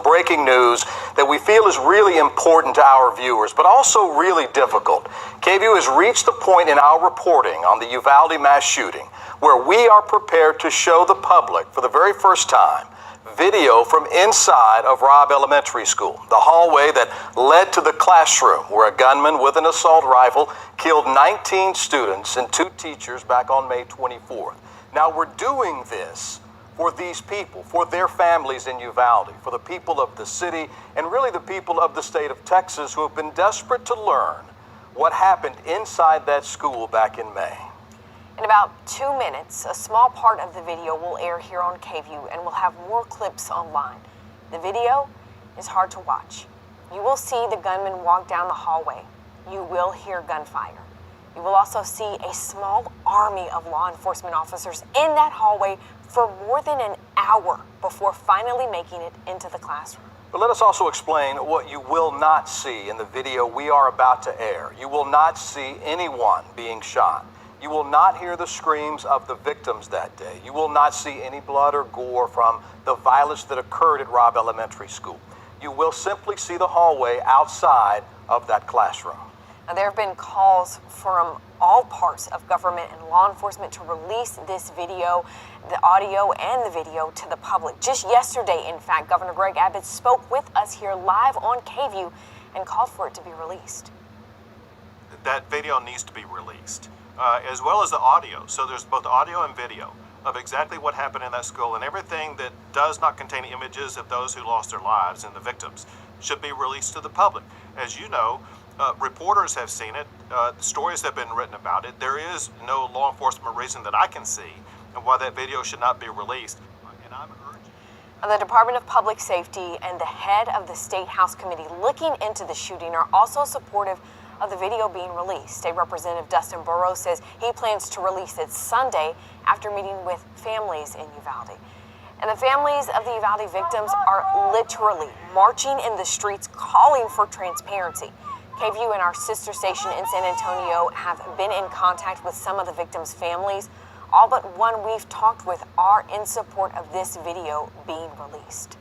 Breaking news that we feel is really important to our viewers, but also really difficult. KVUE has reached the point in our reporting on the Uvalde mass shooting where we are prepared to show the public for the very first time video from inside of Robb Elementary School, the hallway that led to the classroom where a gunman with an assault rifle killed 19 students and 2 teachers back on May 24th. Now we're doing this for these people, for their families in Uvalde, for the people of the city, and really the people of the state of Texas who have been desperate to learn what happened inside that school back in May. In about 2 minutes, a small part of the video will air here on KVUE, and we'll have more clips online. The video is hard to watch. You will see the gunman walk down the hallway. You will hear gunfire. You will also see a small army of law enforcement officers in that hallway for more than an hour before finally making it into the classroom. But let us also explain what you will not see in the video we are about to air. You will not see anyone being shot. You will not hear the screams of the victims that day. You will not see any blood or gore from the violence that occurred at Robb Elementary School. You will simply see the hallway outside of that classroom. Now, there have been calls from all parts of government and law enforcement to release this video, the audio and the video, to the public. Just yesterday, in fact, Governor Greg Abbott spoke with us here live on KVUE and called for it to be released. That video needs to be released, as well as the audio. So there's both audio and video of exactly what happened in that school, and everything that does not contain images of those who lost their lives and the victims should be released to the public. As you know, reporters have seen it, stories have been written about it. There is no law enforcement reason that I can see why that video should not be released. And I'm urging the Department of Public Safety and the head of the State House Committee looking into the shooting are also supportive of the video being released. State Representative Dustin Burrows says he plans to release it Sunday after meeting with families in Uvalde. And the families of the Uvalde victims are literally marching in the streets calling for transparency. KVUE and our sister station in San Antonio have been in contact with some of the victims' families. All but one we've talked with are in support of this video being released.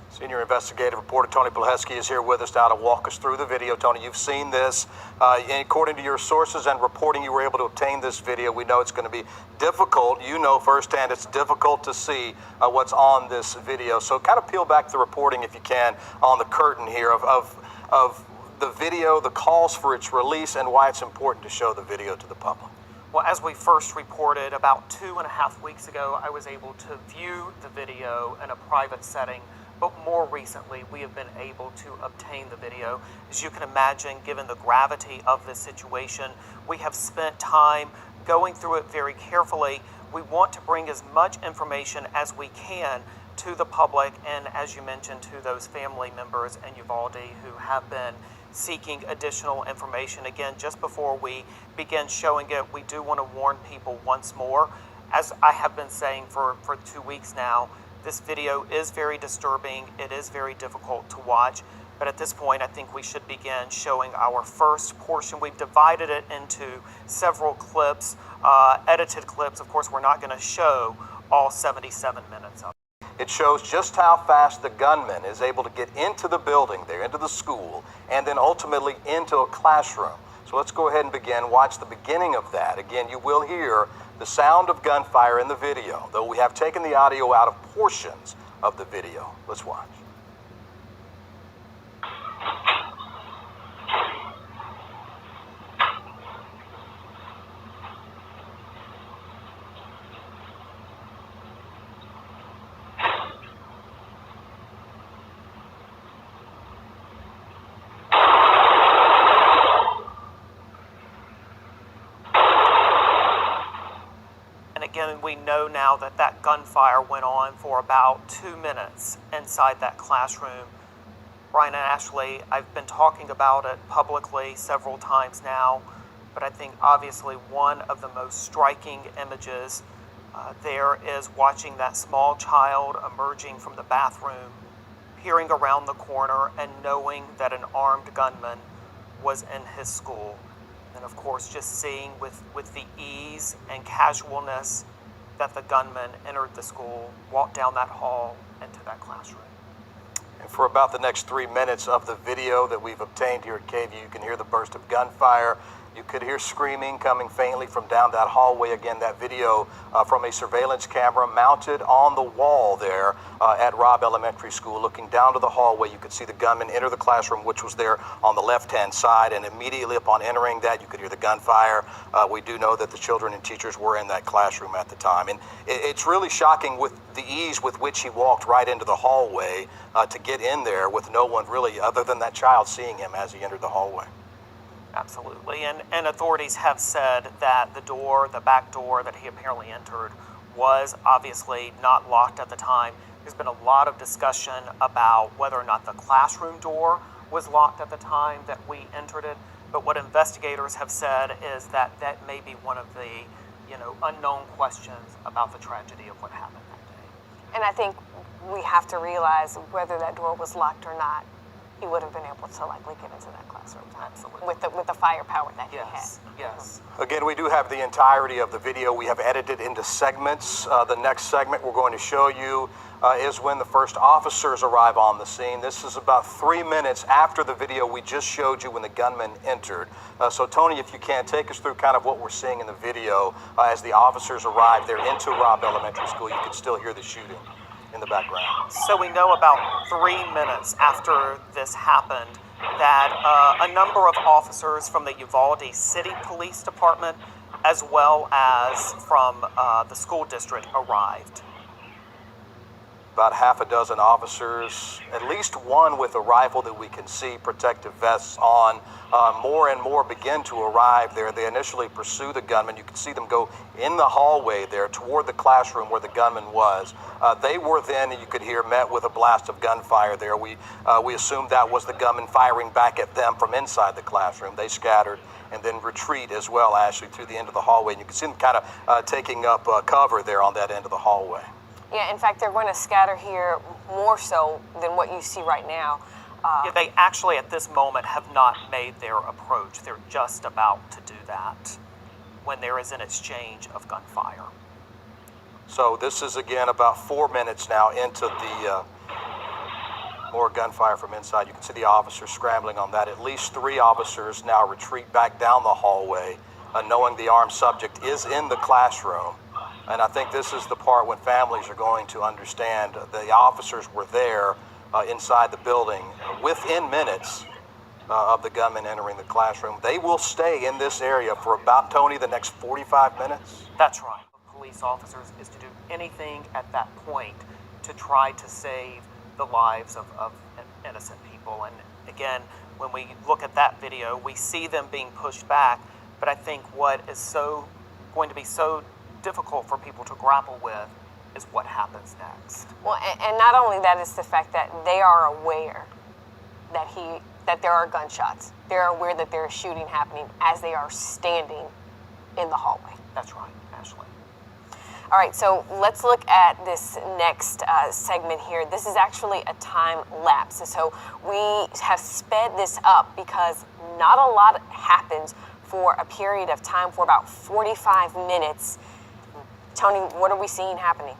Senior investigative reporter Tony Plahesky is here with us now to walk us through the video. Tony, you've seen this. According to your sources and reporting, you were able to obtain this video. We know it's going to be difficult. You know firsthand it's difficult to see what's on this video. So kind of peel back the reporting, if you can, on the curtain here of the video, the calls for its release, and why it's important to show the video to the public. Well, as we first reported about 2.5 weeks ago, I was able to view the video in a private setting, but more recently we have been able to obtain the video. As you can imagine, given the gravity of this situation, we have spent time going through it very carefully. We want to bring as much information as we can to the public and, as you mentioned, to those family members in Uvalde who have been seeking additional information. Again, just before we begin showing it, we do want to warn people once more. As I have been saying for 2 weeks now, this video is very disturbing. It is very difficult to watch. But at this point, I think we should begin showing our first portion. We've divided it into several clips, edited clips. Of course, we're not going to show all 77 minutes of it. It shows just how fast the gunman is able to get into the building there, into the school, and then ultimately into a classroom. So let's go ahead and begin. Watch the beginning of that. Again, you will hear the sound of gunfire in the video, though we have taken the audio out of portions of the video. Let's watch. Again, we know now that that gunfire went on for about 2 minutes inside that classroom. Brian and Ashley, I've been talking about it publicly several times now, but I think obviously one of the most striking images there is watching that small child emerging from the bathroom, peering around the corner and knowing that an armed gunman was in his school. And of course, just seeing with the ease and casualness that the gunman entered the school, walked down that hall into that classroom. And for about the next 3 minutes of the video that we've obtained here at KVU, you can hear the burst of gunfire. You could hear screaming coming faintly from down that hallway. Again, that video from a surveillance camera mounted on the wall there at Robb Elementary School. Looking down to the hallway, you could see the gunman enter the classroom, which was there on the left-hand side, and immediately upon entering that, you could hear the gunfire. We do know that the children and teachers were in that classroom at the time. And it's really shocking with the ease with which he walked right into the hallway to get in there with no one really other than that child seeing him as he entered the hallway. Absolutely, and authorities have said that the back door that he apparently entered was obviously not locked at the time. There's been a lot of discussion about whether or not the classroom door was locked at the time that we entered it, but what investigators have said is that that may be one of the, unknown questions about the tragedy of what happened that day. And I think we have to realize whether that door was locked or not, he would have been able to likely get into that classroom. Absolutely. With the firepower that he had. Yes. Again, we do have the entirety of the video. We have edited into segments. The next segment we're going to show you is when the first officers arrive on the scene. This is about 3 minutes after the video we just showed you when the gunman entered. So Tony, if you can, take us through kind of what we're seeing in the video as the officers arrive there into Robb Elementary School. You can still hear the shooting in the background. So we know about 3 minutes after this happened that a number of officers from the Uvalde City Police Department as well as from the school district arrived. About half a dozen officers, at least one with a rifle that we can see, protective vests on. More and more begin to arrive there. They initially pursue the gunman. You can see them go in the hallway there toward the classroom where the gunman was. They were then, you could hear, met with a blast of gunfire there. We assumed that was the gunman firing back at them from inside the classroom. They scattered and then retreat as well, Ashley, through the end of the hallway. And you can see them kind of taking up cover there on that end of the hallway. Yeah, in fact, they're going to scatter here more so than what you see right now. Yeah, they actually, at this moment, have not made their approach. They're just about to do that when there is an exchange of gunfire. So this is, again, about 4 minutes now into the more gunfire from inside. You can see the officers scrambling on that. At least 3 officers now retreat back down the hallway, knowing the armed subject is in the classroom. And I think this is the part when families are going to understand the officers were there inside the building within minutes of the gunman entering the classroom. They will stay in this area for about, Tony, the next 45 minutes? That's right. Police officers is to do anything at that point to try to save the lives of innocent people. And again, when we look at that video, we see them being pushed back. But I think what is going to be so difficult for people to grapple with is what happens next. Well, and not only that, is the fact that they are aware that there are gunshots. They're aware that there is shooting happening as they are standing in the hallway. That's right, Ashley. All right, so let's look at this next segment here. This is actually a time lapse. So we have sped this up because not a lot happens for a period of time, for about 45 minutes. Tony, what are we seeing happening?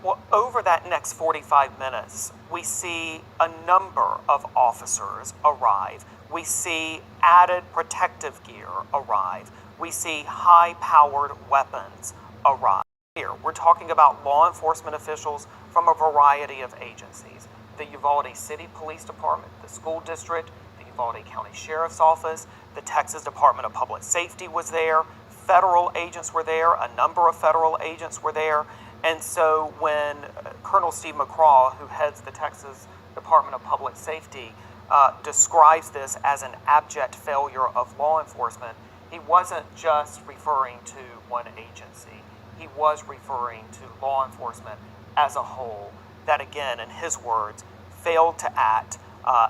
Well, over that next 45 minutes, we see a number of officers arrive. We see added protective gear arrive. We see high-powered weapons arrive. Here, we're talking about law enforcement officials from a variety of agencies. The Uvalde City Police Department, the school district, the Uvalde County Sheriff's Office, the Texas Department of Public Safety was there. Federal agents were there, a number of federal agents were there, and so when Colonel Steve McCraw, who heads the Texas Department of Public Safety, describes this as an abject failure of law enforcement, he wasn't just referring to one agency. He was referring to law enforcement as a whole that, again, in his words, failed to act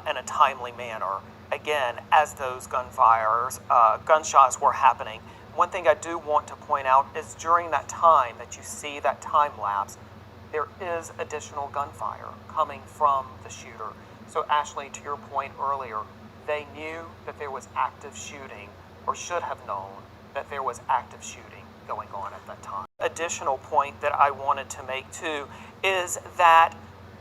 in a timely manner, again, as those gunshots were happening. One thing I do want to point out is during that time that you see that time lapse, there is additional gunfire coming from the shooter. So Ashley, to your point earlier, they knew that there was active shooting, or should have known that there was active shooting going on at that time. Additional point that I wanted to make too is that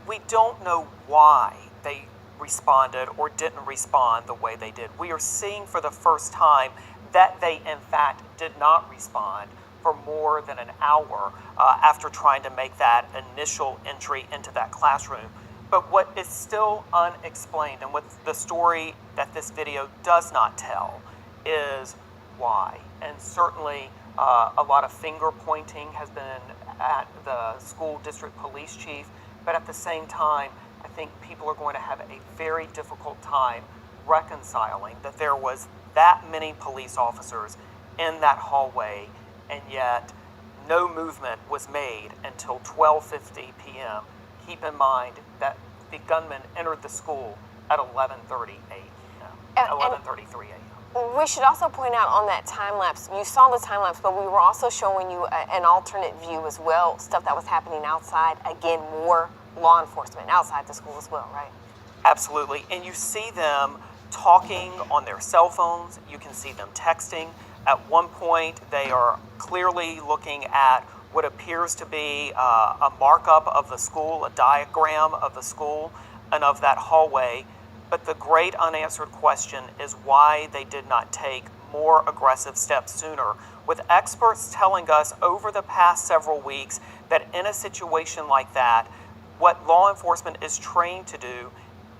we don't know why they responded or didn't respond the way they did. We are seeing for the first time that they in fact did not respond for more than an hour after trying to make that initial entry into that classroom. But what is still unexplained, and what the story that this video does not tell, is why. And certainly a lot of finger pointing has been at the school district police chief, but at the same time, I think people are going to have a very difficult time reconciling that there was that many police officers in that hallway, and yet no movement was made until 12:50 p.m. Keep in mind that the gunman entered the school at 11:33 a.m. We should also point out on that time lapse, you saw the time lapse, but we were also showing you an alternate view as well, stuff that was happening outside. Again, more law enforcement outside the school as well, right? Absolutely. And you see them talking on their cell phones. You can see them texting. At one point, they are clearly looking at what appears to be a markup of the school, a diagram of the school and of that hallway. But the great unanswered question is why they did not take more aggressive steps sooner, with experts telling us over the past several weeks that in a situation like that, what law enforcement is trained to do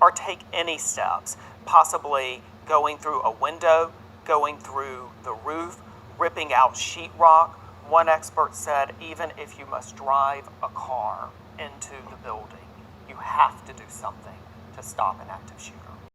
are take any steps, possibly going through a window, going through the roof, ripping out sheetrock. One expert said even if you must drive a car into the building, you have to do something to stop an active shooter.